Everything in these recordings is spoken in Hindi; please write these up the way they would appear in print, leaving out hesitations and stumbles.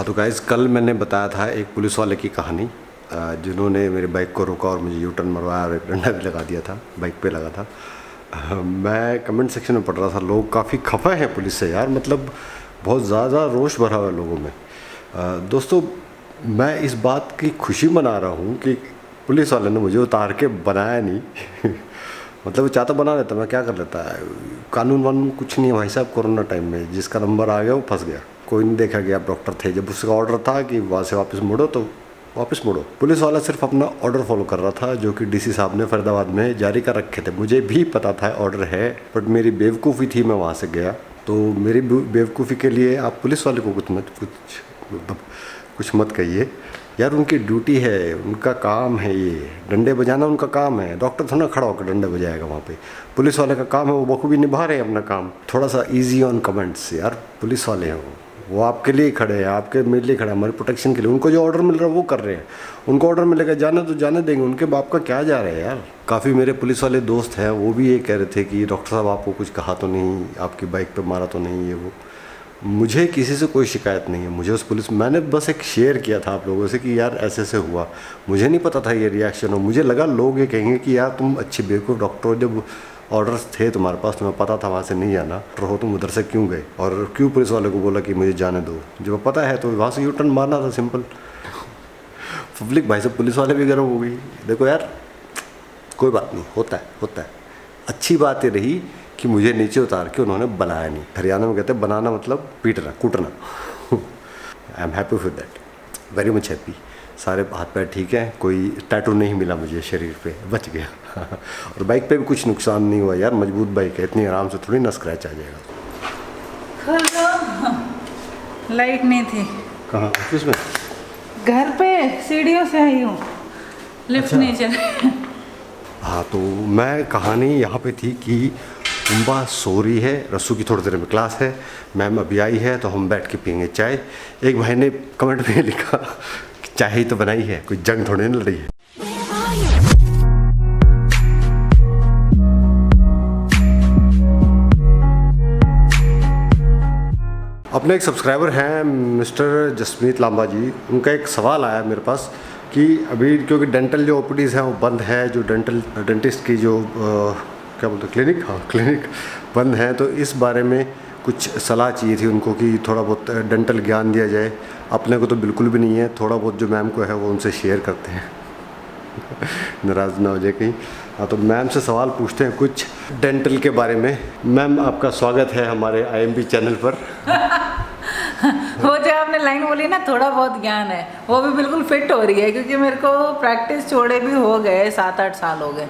हाँ तो गाइस, कल मैंने बताया था एक पुलिस वाले की कहानी जिन्होंने मेरी बाइक को रोका और मुझे यू टर्न मरवाया और एक डंडा भी लगा दिया था, बाइक पे लगा था। मैं कमेंट सेक्शन में पढ़ रहा था, लोग काफ़ी खफा हैं पुलिस से यार, मतलब बहुत ज़्यादा रोष भरा हुआ है लोगों में। दोस्तों, मैं इस बात की खुशी मना रहा हूँ कि पुलिस वाले ने मुझे उतार के बनाया नहीं मतलब चाहता बना लेता, मैं क्या कर लेता है, कानून वानून कुछ नहीं है भाई साहब। कोरोना टाइम में जिसका नंबर आ गया वो फंस गया, कोई नहीं देखा गया। आप डॉक्टर थे, जब उसका ऑर्डर था कि वहाँ से वापस मुड़ो तो वापस मुड़ो। पुलिस वाला सिर्फ अपना ऑर्डर फॉलो कर रहा था जो कि डीसी साहब ने फरीदाबाद में जारी कर रखे थे। मुझे भी पता था ऑर्डर है, बट मेरी बेवकूफ़ी थी, मैं वहाँ से गया। तो मेरी बेवकूफ़ी के लिए आप पुलिस वाले को कुछ मत कहिए यार, उनकी ड्यूटी है, उनका काम है, ये डंडे बजाना उनका काम है। डॉक्टर थोड़ा खड़ा होकर डंडे बजाएगा वहाँ पे, पुलिस वाले का काम है, वो बखूबी निभा रहे हैं अपना काम। थोड़ा सा इजी ऑन कमेंट्स यार, पुलिस वाले हैं वो आपके लिए खड़े हैं, आपके मेरे लिए खड़े हैं, हमारे प्रोटेक्शन के लिए। उनको जो ऑर्डर मिल रहा है वो कर रहे हैं, उनको ऑर्डर मिलेगा जाना तो जाने देंगे, उनके बाप का क्या जा रहा है यार। काफ़ी मेरे पुलिस वाले दोस्त हैं, वो भी ये कह रहे थे कि डॉक्टर साहब आपको कुछ कहा तो नहीं, आपकी बाइक पे मारा तो नहीं, ये वो। मुझे किसी से कोई शिकायत नहीं है। मुझे उस पुलिस, मैंने बस एक शेयर किया था आप लोगों से कि यार ऐसे ऐसे हुआ, मुझे नहीं पता था ये रिएक्शन हो। मुझे लगा लोग ये कहेंगे कि यार तुम अच्छी बेवकूफ़ डॉक्टर हो, जब ऑर्डर्स थे तुम्हारे पास, तुम्हें पता था वहाँ से नहीं आना, डॉक्टर हो तुम, उधर से क्यों गए और क्यों पुलिस वाले को बोला कि मुझे जाने दो। जब पता है तो वहाँ से यू टर्न मारना था, सिंपल। पब्लिक भाई साहब, पुलिस वाले भी गर्व हो गई। देखो यार, कोई बात नहीं, होता है। अच्छी बात ये रही कि मुझे नीचे उतार के उन्होंने बनाया नहीं। हरियाणा में कहते हैं बनाना मतलब पीटना, कूटना। I am happy with that, very much happy. सारे हाथ पैर ठीक है, कोई टैटू नहीं मिला मुझे शरीर पे, बच गया। और बाइक पे भी कुछ नुकसान नहीं हुआ यार, मजबूत बाइक है, इतनी आराम से थोड़ी ना स्क्रैच आ जाएगा। लाइट नहीं थी। कहाँ? ऑफिस में? घर पे सीढ़ियों से आई हूँ, लिफ्ट नहीं चल। हाँ, तो मैं कहानी यहाँ पे थी कि उम्बा सो रही है, रस्सू की थोड़ी देर में क्लास है, मैम अभी आई है तो हम बैठ के पियेंगे चाय। एक भाई ने कमेंट में लिखा कि चाय ही तो बनाई है, कोई जंग थोड़ी नहीं लड़ रही है। अपने एक सब्सक्राइबर हैं मिस्टर जसमीत लांबा जी, उनका एक सवाल आया मेरे पास कि अभी क्योंकि डेंटल जो ओपीडीज़ हैं वो बंद है, जो डेंटिस्ट की जो क्या बोलते हैं, क्लिनिक, हाँ क्लिनिक बंद है, तो इस बारे में कुछ सलाह चाहिए थी उनको कि थोड़ा बहुत डेंटल ज्ञान दिया जाए। अपने को तो बिल्कुल भी नहीं है, थोड़ा बहुत जो मैम को है वो उनसे शेयर करते हैं। नाराज़ ना हो जाए कहीं। हाँ, तो मैम से सवाल पूछते हैं कुछ डेंटल के बारे में। मैम, आपका स्वागत है हमारे IMP चैनल पर। वो जो आपने लाइन बोली ना, थोड़ा बहुत ज्ञान है, वो भी बिल्कुल फिट हो रही है, क्योंकि मेरे को प्रैक्टिस छोड़े भी हो गए 7-8 साल हो गए।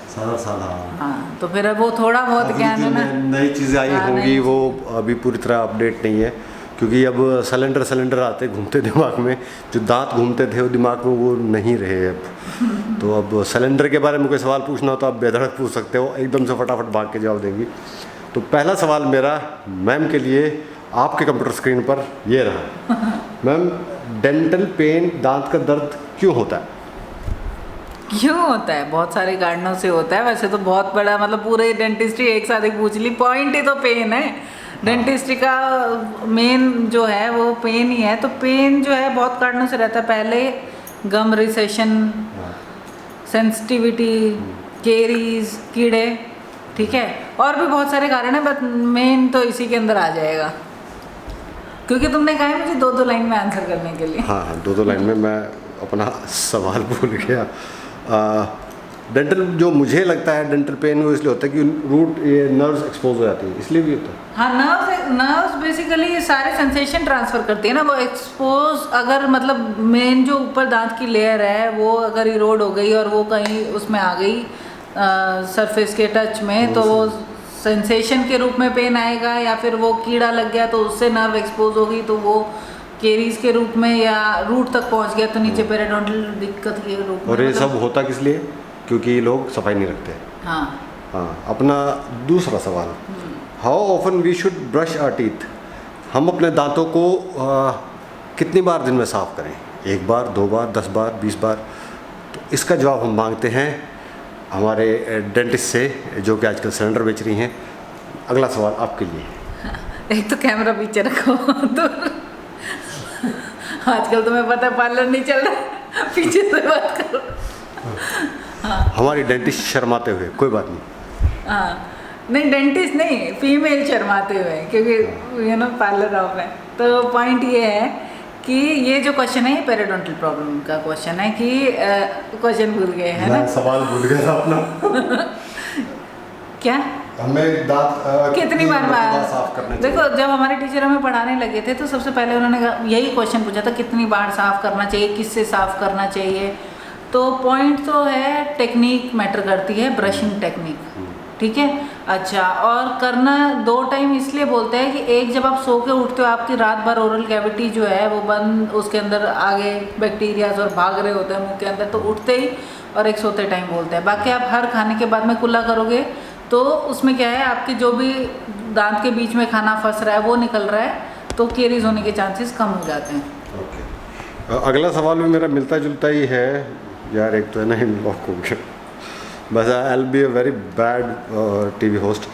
7 साल? हाँ, तो फिर अब वो थोड़ा बहुत ज्ञान है ना, नई चीज़ें आई होंगी, वो अभी पूरी तरह अपडेट नहीं है, क्योंकि अब सिलेंडर आते घूमते दिमाग में, जो दांत घूमते थे वो दिमाग में वो नहीं रहे अब। तो अब सिलेंडर के बारे में कोई सवाल पूछना हो तो आप बेधड़क पूछ सकते हो, एकदम से फटाफट भाग के जवाब देंगी। तो पहला सवाल मेरा मैम के लिए आपके कंप्यूटर स्क्रीन पर ये रहा। मैम, डेंटल पेन, दांत का दर्द क्यों होता है? क्यों होता है? बहुत सारे कारणों से होता है। वैसे तो बहुत बड़ा, मतलब पूरे डेंटिस्ट्री एक साथ ही पूछ ली, पॉइंट ही तो पेन है। डेंटिस्ट्री का मेन जो है वो पेन ही है। तो पेन जो है बहुत कारणों से रहता है। पहले गम रिसेशन, सेंसिटिविटी, केरीज, कीड़े, ठीक है, और भी बहुत सारे कारण है, बट मेन तो इसी के अंदर आ जाएगा। क्योंकि तुमने कहा है मुझे 2-2 लाइन में आंसर करने के लिए। हाँ, 2-2 लाइन में मैं अपना सवाल भूल गया। डेंटल जो मुझे लगता है डेंटल पेन वो इसलिए होता है कि रूट, ये नर्व्स एक्सपोज हो जाती है, इसलिए भी होता है। हाँ, नर्व्स बेसिकली सारे सेंसेशन ट्रांसफर करती है ना, वो एक्सपोज, अगर मतलब मेन जो ऊपर दांत की लेयर है वो अगर इरोड हो गई और वो कहीं उसमें आ गई सरफेस के टच में, तो वो सेंसेशन के रूप में पेन आएगा, या फिर वो कीड़ा लग गया तो उससे नर्व एक्सपोज होगी तो वो केरीज के रूप में, या रूट तक पहुंच गया तो नीचे पेरिडोंटल दिक्कत के रूप में। और ये सब होता किस लिए? क्योंकि लोग सफाई नहीं रखते। हाँ, अपना दूसरा सवाल, how often we should brush our teeth? हम अपने दांतों को कितनी बार दिन में साफ़ करें? 1 बार, 2 बार, 10 बार, 20 बार? तो इसका जवाब हम मांगते हैं हमारे डेंटिस्ट से, जो कि आजकल सिलेंडर बेच रही हैं। अगला सवाल आपके लिए। एक तो कैमरा पीछे रखो तो आजकल तुम्हें पता है पार्लर नहीं चल रहा, पीछे से बात करो। हमारी डेंटिस्ट शर्माते हुए, कोई बात नहीं। हाँ नहीं, डेंटिस्ट नहीं, फीमेल शर्माते हुए, क्योंकि यू नो पार्लर ऑफ है। तो पॉइंट ये है कि ये जो क्वेश्चन है ये पेरिडोंटल प्रॉब्लम का क्वेश्चन है कि क्वेश्चन भूल गए है ना, सवाल भूल गया था अपना। क्या हमें दांत कितनी बार साफ करने चाहिए? देखो, जब हमारे टीचर हमें पढ़ाने लगे थे तो सबसे पहले उन्होंने यही क्वेश्चन पूछा था, कितनी बार साफ करना चाहिए, किससे साफ करना चाहिए। तो पॉइंट तो है, टेक्निक मैटर करती है, ब्रशिंग टेक्निक, ठीक है। अच्छा, और करना 2 टाइम इसलिए बोलते हैं कि एक जब आप सो के उठते हो, आपकी रात भर ओरल कैविटी जो है वो बंद, उसके अंदर आगे बैक्टीरियाज और भाग रहे होते हैं मुंह के अंदर, तो उठते ही, और एक सोते टाइम बोलते हैं। बाकी आप हर खाने के बाद में कुल्ला करोगे तो उसमें क्या है, आपके जो भी दांत के बीच में खाना फंस रहा है वो निकल रहा है, तो केरीज होने के चांसेस कम हो जाते हैं। ओके, अगला सवाल भी मेरा मिलता जुलता ही है यार, एक तो है ना लॉक हो गया, बस I will be a very bad TV host.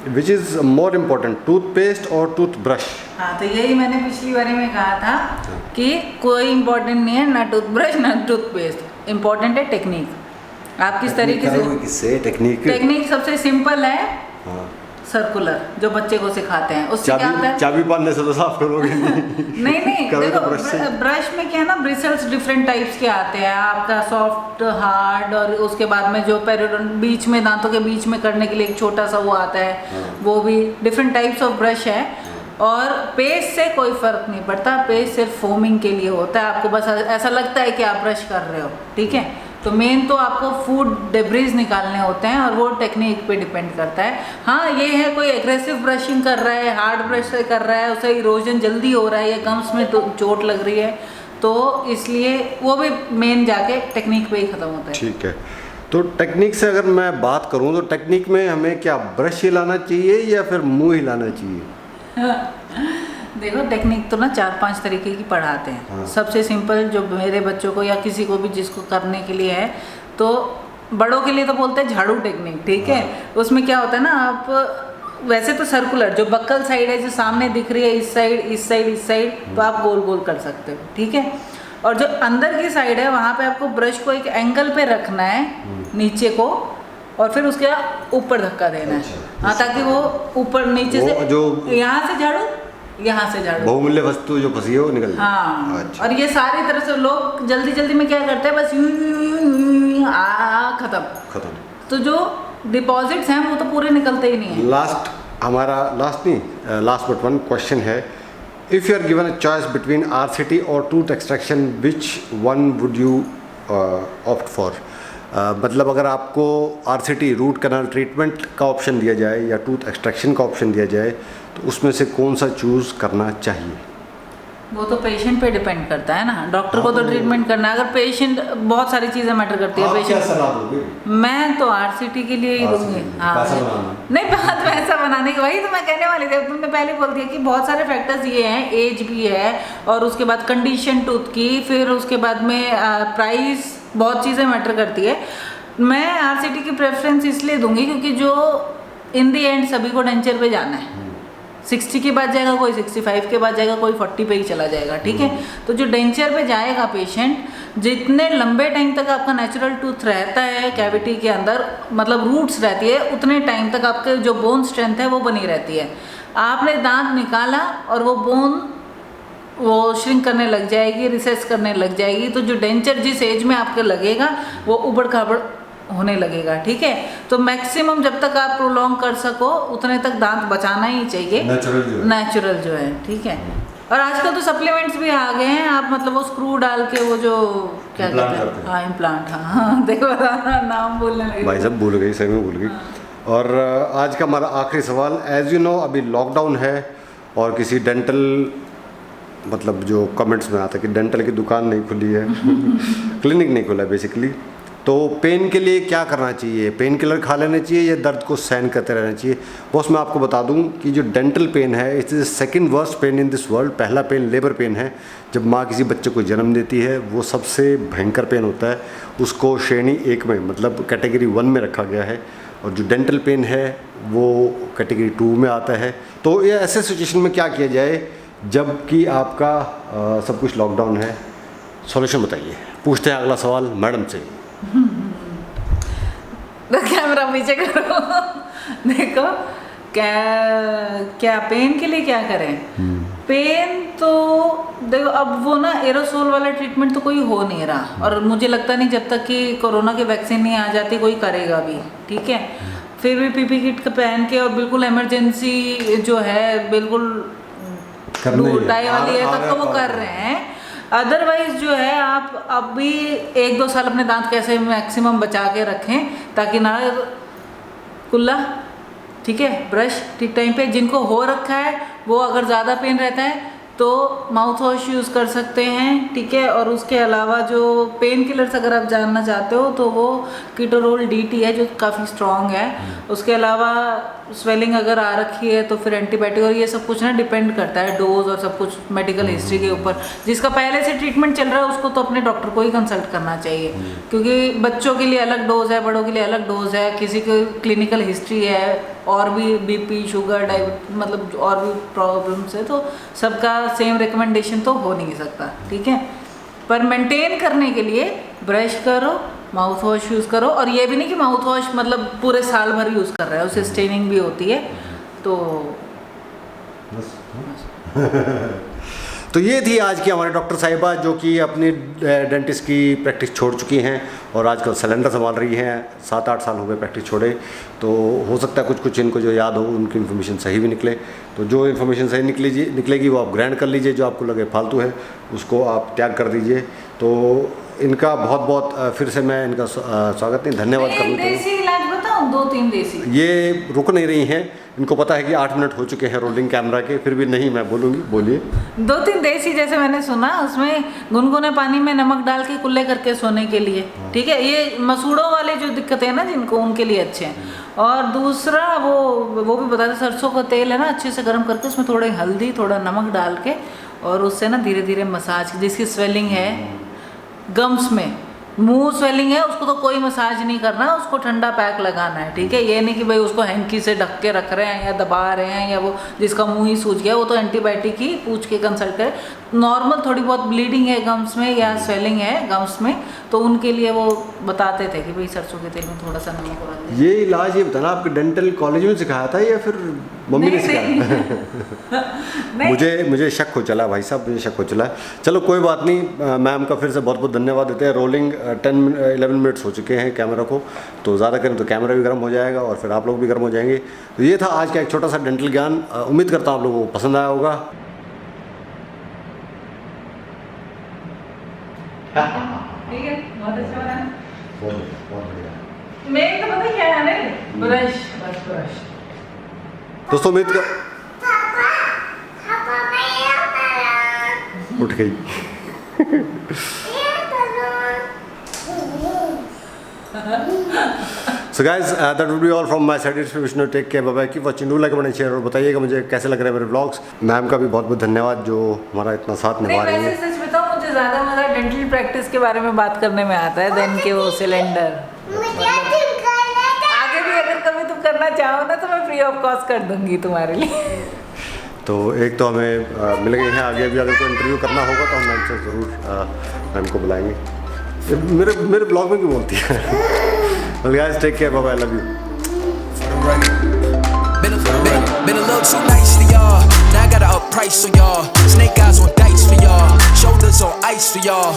Which is more important, toothpaste और टूथब्रश? हाँ, तो यही मैंने पिछली बारी में कहा था कि कोई इम्पोर्टेंट नहीं है, ना टूथब्रश ना टूथपेस्ट, इम्पोर्टेंट है टेक्निक। आप किस तरीके से, किससे टेक्निक सबसे सिंपल है, हाँ, सर्कुलर, जो बच्चे को सिखाते हैं। उससे क्या होता है, चाबी बांधने से तो साफ करोगे नहीं देखो, ब्रश में क्या है ना, ब्रिसल्स डिफरेंट टाइप्स के आते हैं, आपका सॉफ्ट, हार्ड, और उसके बाद में जो बीच में दांतों के बीच में करने के लिए एक छोटा सा वो आता है, वो भी डिफरेंट टाइप्स ऑफ ब्रश है। और पेस्ट से कोई फर्क नहीं पड़ता, पेस्ट सिर्फ फोमिंग के लिए होता है, आपको बस ऐसा लगता है कि आप ब्रश कर रहे हो, ठीक है। तो मेन तो आपको फूड डेब्रीज निकालने होते हैं, और वो टेक्निक पे डिपेंड करता है। हाँ, ये है कोई एग्रेसिव ब्रशिंग कर रहा है, हार्ड ब्रश से कर रहा है, उसे इरोजन जल्दी हो रहा है या गम्स में तो चोट लग रही है, तो इसलिए वो भी मेन जाके टेक्निक पे ही ख़त्म होता है। ठीक है, तो टेक्निक से अगर मैं बात करूँ तो टेक्निक में हमें क्या ब्रश हिलाना चाहिए या फिर मुँह हिलाना चाहिए? देखो, टेक्निक तो ना 4-5 तरीके की पढ़ाते हैं। हाँ। सबसे सिंपल जो मेरे बच्चों को या किसी को भी जिसको करने के लिए है, तो बड़ों के लिए तो बोलते हैं झाड़ू टेक्निक, ठीक है। उसमें क्या होता है ना, आप वैसे तो सर्कुलर जो बक्कल साइड है, जो सामने दिख रही है, इस साइड, तो आप गोल गोल कर सकते हो, ठीक है। और जो अंदर की साइड है, वहाँ पे आपको ब्रश को एक एंगल पे रखना है नीचे को, और फिर उसके ऊपर धक्का देना है, हाँ, ताकि वो ऊपर नीचे से, जो यहाँ से झाड़ू, यहाँ से झाड़ू, बहुमूल्य वस्तु जो फंसी है वो निकल जाए। हाँ। अच्छा। और ये सारी तरह से लोग जल्दी जल्दी में क्या करते हैं, बस यूं खत्म। तो जो डिपॉजिट्स हैं वो तो पूरे निकलते ही नहीं है। लास्ट बट वन क्वेश्चन है, if you are given a choice between RCT और tooth extraction, which one would you opt for? मतलब अगर आपको आरसीटी, रूट कैनाल ट्रीटमेंट का ऑप्शन दिया जाए या टूथ एक्सट्रैक्शन का ऑप्शन दिया जाए, तो उसमें से कौन सा चूज़ करना चाहिए? वो तो पेशेंट पे डिपेंड करता है ना, डॉक्टर को तो ट्रीटमेंट करना है। अगर पेशेंट, बहुत सारी चीज़ें मैटर करती है पेशेंट। सलाह दोगे? मैं तो आरसीटी के लिए ही दूंगी। हाँ, नहीं, बात वैसा बनाने की, वही तो मैं कहने वाली थी, तुमने पहले बोल दिया कि बहुत सारे फैक्टर्स ये हैं, एज भी है, और उसके बाद कंडीशन टूथ की, फिर उसके बाद में प्राइस, बहुत चीज़ें मैटर करती है। मैं आरसीटी की प्रेफरेंस इसलिए दूंगी क्योंकि जो इन दी एंड सभी को डेंचर पे जाना है, 60 के बाद जाएगा कोई, 65 के बाद जाएगा कोई, 40 पे ही चला जाएगा, ठीक है। तो जो डेंचर पे जाएगा पेशेंट, जितने लंबे टाइम तक आपका नेचुरल टूथ रहता है कैविटी के अंदर, मतलब रूट्स रहती है, उतने टाइम तक आपके जो बोन स्ट्रेंथ है वो बनी रहती है। आपने दांत निकाला और वो बोन वो श्रिंक करने लग जाएगी, रिसेस करने लग जाएगी, तो जो डेंचर जिस एज में आपके लगेगा वो उबड़ खाबड़ होने लगेगा, ठीक है। तो मैक्सिमम जब तक आप प्रोलॉन्ग कर सको उतने तक दांत बचाना ही चाहिए, नेचुरल जो है, ठीक है। और आजकल तो सप्लीमेंट्स भी आ गए हैं, आप मतलब वो स्क्रू डाल के वो जो क्या कहते हैं, हाँ, इम्प्लांट, हाँ देखो नाम बोलने लगे भाई साहब, भूल गई, सही में भूल गई। और आज का हमारा आखिरी सवाल, एज यू नो अभी लॉकडाउन है और किसी डेंटल, मतलब जो कमेंट्स में आता है कि डेंटल की दुकान नहीं खुली है क्लिनिक नहीं खुला है बेसिकली, तो पेन के लिए क्या करना चाहिए? पेन किलर खा लेना चाहिए या दर्द को सहन करते रहना चाहिए? बॉस, मैं आपको बता दूं कि जो डेंटल पेन है, it is second worst pain in this world. पहला पेन लेबर पेन है, जब माँ किसी बच्चे को जन्म देती है, वो सबसे भयंकर पेन होता है। उसको श्रेणी 1 में, मतलब कैटेगरी 1 में रखा गया है, और जो डेंटल पेन है वो कैटेगरी 2 में आता है। तो ये ऐसे सिचुएशन में क्या किया जाए जबकि आपका सब कुछ लॉकडाउन है, सॉल्यूशन बताइए। पूछते हैं अगला सवाल मैडम से। कैमरा पीछे करो। देखो क्या पेन के लिए क्या करें? पेन तो देखो, अब वो ना एरोसोल वाला ट्रीटमेंट तो कोई हो नहीं रहा, और मुझे लगता नहीं जब तक कि कोरोना की वैक्सीन नहीं आ जाती कोई करेगा भी, ठीक है। फिर भी पीपी किट पहन के और बिल्कुल इमरजेंसी जो है बिल्कुल टाई वाली है तब तो वो कर रहे हैं। अदरवाइज जो है आप अभी 1-2 साल अपने दांत कैसे मैक्सिमम बचा के रखें ताकि ना कुल्ला, ठीक है, ब्रश ठीक टाइम पे। जिनको हो रखा है वो अगर ज़्यादा पेन रहता है तो माउथ वॉश यूज़ कर सकते हैं, ठीक है। और उसके अलावा जो पेन किलर्स अगर आप जानना चाहते हो तो वो कीटोरोल DT है जो काफ़ी स्ट्रॉन्ग है। उसके अलावा स्वेलिंग अगर आ रखी है तो फिर एंटीबायोटिक, और ये सब कुछ ना डिपेंड करता है डोज और सब कुछ मेडिकल हिस्ट्री के ऊपर। जिसका पहले से ट्रीटमेंट चल रहा है उसको तो अपने डॉक्टर को ही कंसल्ट करना चाहिए, क्योंकि बच्चों के लिए अलग डोज है, बड़ों के लिए अलग डोज है, किसी की क्लिनिकल हिस्ट्री है और भी BP शुगर मतलब और भी प्रॉब्लम्स है, तो सबका सेम रिकमेंडेशन तो हो नहीं सकता, ठीक है। पर मेंटेन करने के लिए ब्रश करो, माउथ वॉश यूज़ करो, और ये भी नहीं कि माउथ वॉश मतलब पूरे साल भर यूज़ कर रहे हो, उससे स्टेनिंग भी होती है तो तो ये थी आज की हमारे डॉक्टर साहिबा जो कि अपनी डेंटिस्ट की प्रैक्टिस छोड़ चुकी हैं और आजकल सिलेंडर संभाल रही हैं। 7-8 साल हो गए प्रैक्टिस छोड़े, तो हो सकता है कुछ इनको जो याद हो उनकी इन्फॉर्मेशन सही भी निकले। तो जो इन्फॉर्मेशन सही निकलेगी वो आप ग्रहण कर लीजिए, जो आपको लगे फालतू है उसको आप त्याग कर दीजिए। तो इनका बहुत बहुत फिर से मैं इनका स्वागत नहीं धन्यवाद करना चाहूँगा। देसी इलाज बताऊँ 2-3 देसी। ये रुक नहीं रही हैं, इनको पता है कि 8 मिनट हो चुके हैं रोलिंग कैमरा के, फिर भी नहीं मैं बोलूँगी, बोलिए। 2-3 देसी जैसे मैंने सुना, उसमें गुनगुने पानी में नमक डाल के कुल्ले करके सोने के लिए, ठीक है। ये मसूड़ों वाले जो दिक्कतें हैं ना जिनको, उनके लिए अच्छे हैं। और दूसरा वो भी बताते, सरसों का तेल है ना, अच्छे से गर्म करके उसमें थोड़ी हल्दी थोड़ा नमक डाल के और उससे ना धीरे धीरे मसाज, जिसकी स्वेलिंग है गम्स में, मुंह स्वेलिंग है, उसको तो कोई मसाज नहीं करना, उसको ठंडा पैक लगाना है, ठीक है। ये नहीं कि भाई उसको हैंकी से ढक के रख रहे हैं या दबा रहे हैं, या वो जिसका मुंह ही सूज गया वो तो एंटीबायोटिक ही पूछ के कंसल्ट करें। नॉर्मल थोड़ी बहुत ब्लीडिंग है गम्स में या स्वेलिंग है गम्स में, तो उनके लिए वो बताते थे कि भाई सरसों के तेल में थोड़ा सा नमक और हल्दी। ये इलाज ये बताना आपके डेंटल कॉलेज में सिखाया था या फिर मम्मी ने सिखाया? मुझे शक हो चला भाई साहब, मुझे शक हो चला। चलो कोई बात नहीं, मैम का फिर से बहुत बहुत धन्यवाद देते हैं। रोलिंग 10-11 मिनट्स हो चुके हैं कैमरा को, तो ज़्यादा करें तो कैमरा भी गर्म हो जाएगा और फिर आप लोग भी गर्म हो जाएंगे। तो ये था आज का एक छोटा सा डेंटल ज्ञान, उम्मीद करता हूँ आप लोगों को पसंद आया होगा। ठीक है, बहुत अच्छा बना। बहुत बढ़िया। मेन तो पता क्या है ना, ब्रश ब्रश। दोस्तों उम्मीद कर उठ गई। So guys, that would be all from my side. It's Vishnu. Take care. Bye bye. Keep watching. Do like, comment, share और बताइएगा मुझे कैसे लग रहे हैं मेरे व्लॉग्स। मैम का भी बहुत बहुत धन्यवाद जो हमारा इतना साथ निभा रही है। सच बताऊं, मुझे ज़्यादा मज़ा डेंटल प्रैक्टिस के बारे में बात करने में आता है देन के वो सिलेंडर। आगे भी अगर कभी तुम करना चाहो ना तो मैं फ्री ऑफ कॉस्ट कर दूंगी तुम्हारे लिए। तो एक तो हमें मिल गई है, आगे भी अगर कोई इंटरव्यू करना होगा तो हम मैम से ज़रूर मैम को बुलाएंगे। मेरे ब्लॉग में क्यों बोलती है? Well guys, take care. Bye bye. I love you. Been a little too nice to y'all. Now I gotta up price for y'all. Snake eyes on dice for y'all. Shoulders on ice for y'all.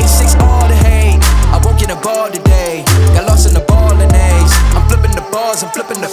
8-6 all the hate. I won't get a ball today. Got lost in the ball and A's. I'm flipping the balls. I'm flipping the